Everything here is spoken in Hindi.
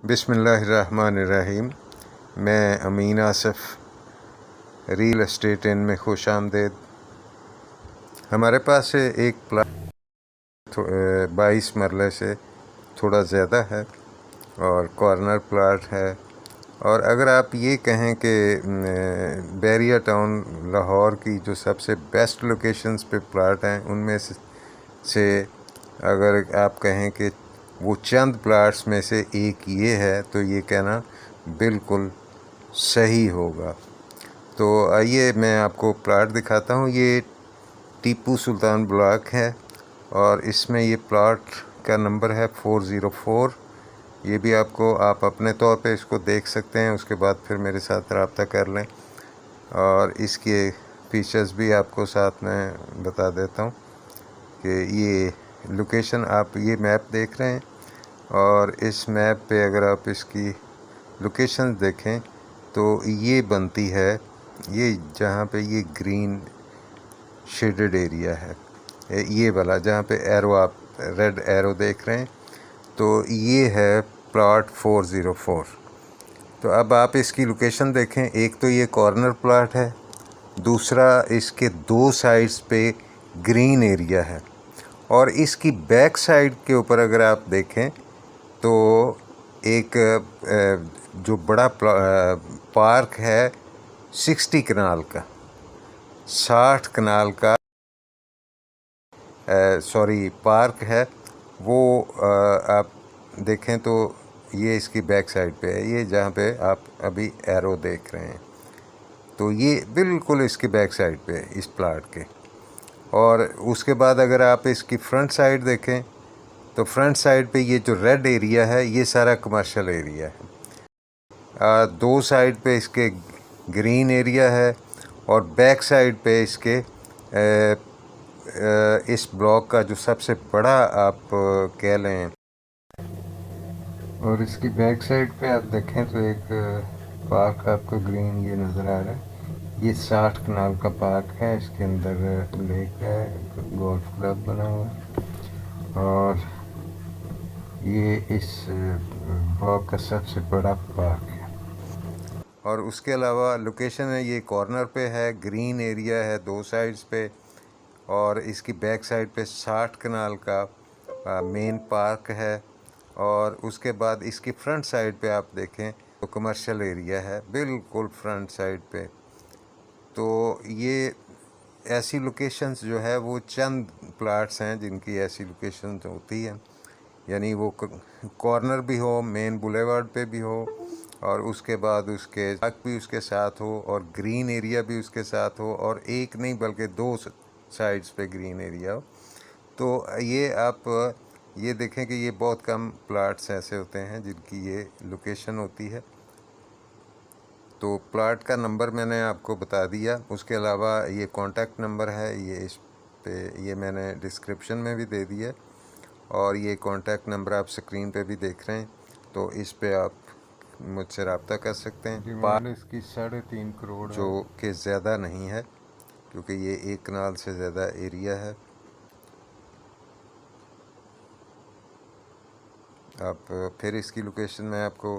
बिस्मिल्लाहिर्रहमानिर्रहीम। मैं अमीन आसिफ रियल एस्टेट इन में खुश आमदेद। हमारे पास एक प्लाट 22 मरले से थोड़ा ज़्यादा है और कॉर्नर प्लाट है। और अगर आप ये कहें कि बैरिया टाउन लाहौर की जो सबसे बेस्ट लोकेशंस पे प्लाट हैं उनमें से अगर आप कहें कि वो चंद प्लाट्स में से एक ये है तो ये कहना बिल्कुल सही होगा। तो आइए मैं आपको प्लाट दिखाता हूँ। ये टीपू सुल्तान ब्लॉक है और इसमें ये प्लाट का नंबर है 404। ये भी आप अपने तौर पे इसको देख सकते हैं, उसके बाद फिर मेरे साथ रब्ता कर लें और इसके फीचर्स भी आपको साथ में बता देता हूँ कि ये लोकेशन आप ये मैप देख रहे हैं और इस मैप पे अगर आप इसकी लोकेशन देखें तो ये बनती है, ये जहाँ पे ये ग्रीन शेडेड एरिया है, ये वाला जहाँ पे एरो आप रेड एरो देख रहे हैं, तो ये है प्लॉट 404। तो अब आप इसकी लोकेशन देखें। एक तो ये कॉर्नर प्लॉट है, दूसरा इसके दो साइड्स पे ग्रीन एरिया है और इसकी बैक साइड के ऊपर अगर आप देखें तो एक जो बड़ा पार्क है 60 कनाल का, 60 कनाल का पार्क है वो आप देखें तो ये इसकी बैक साइड पे है, ये जहाँ पे आप अभी एरो देख रहे हैं, तो ये बिल्कुल इसकी बैक साइड पे है इस प्लाट के। और उसके बाद अगर आप इसकी फ्रंट साइड देखें तो फ्रंट साइड पे ये जो रेड एरिया है ये सारा कमर्शियल एरिया है। दो साइड पे इसके ग्रीन एरिया है और बैक साइड पे इसके इस ब्लॉक का जो सबसे बड़ा आप कह लें, और इसकी बैक साइड पे आप देखें तो एक पार्क आपको ग्रीन ये नज़र आ रहा है। ये 60 कनाल का पार्क है, इसके अंदर लेक है, गोल्फ क्लब बना हुआ है और ये इस ब्लॉक का सबसे बड़ा पार्क है। और उसके अलावा लोकेशन है, ये कॉर्नर पे है, ग्रीन एरिया है दो साइड्स पे और इसकी बैक साइड पे 60 कनाल का मेन पार्क है। और उसके बाद इसकी फ्रंट साइड पे आप देखें तो कमर्शियल एरिया है बिल्कुल फ्रंट साइड पे। तो ये ऐसी लोकेशंस जो है वो चंद प्लाट्स हैं जिनकी ऐसी लोकेशंस होती हैं, यानी वो कॉर्नर भी हो, मेन बुलेवार्ड पे भी हो और उसके बाद उसके पार्क भी उसके साथ हो और ग्रीन एरिया भी उसके साथ हो और एक नहीं बल्कि दो साइड्स पे ग्रीन एरिया हो। तो ये आप ये देखें कि ये बहुत कम प्लाट्स ऐसे होते हैं जिनकी ये लोकेशन होती है। तो प्लाट का नंबर मैंने आपको बता दिया, उसके अलावा ये कॉन्टैक्ट नंबर है, ये इस पे ये मैंने डिस्क्रिप्शन में भी दे दिया और ये कॉन्टैक्ट नंबर आप स्क्रीन पे भी देख रहे हैं, तो इस पे आप मुझसे रब्ता कर सकते हैं। डिमांड इसकी 3.5 करोड़ जो कि ज़्यादा नहीं है क्योंकि ये 1 कनाल से ज़्यादा एरिया है। आप फिर इसकी लोकेशन मैं आपको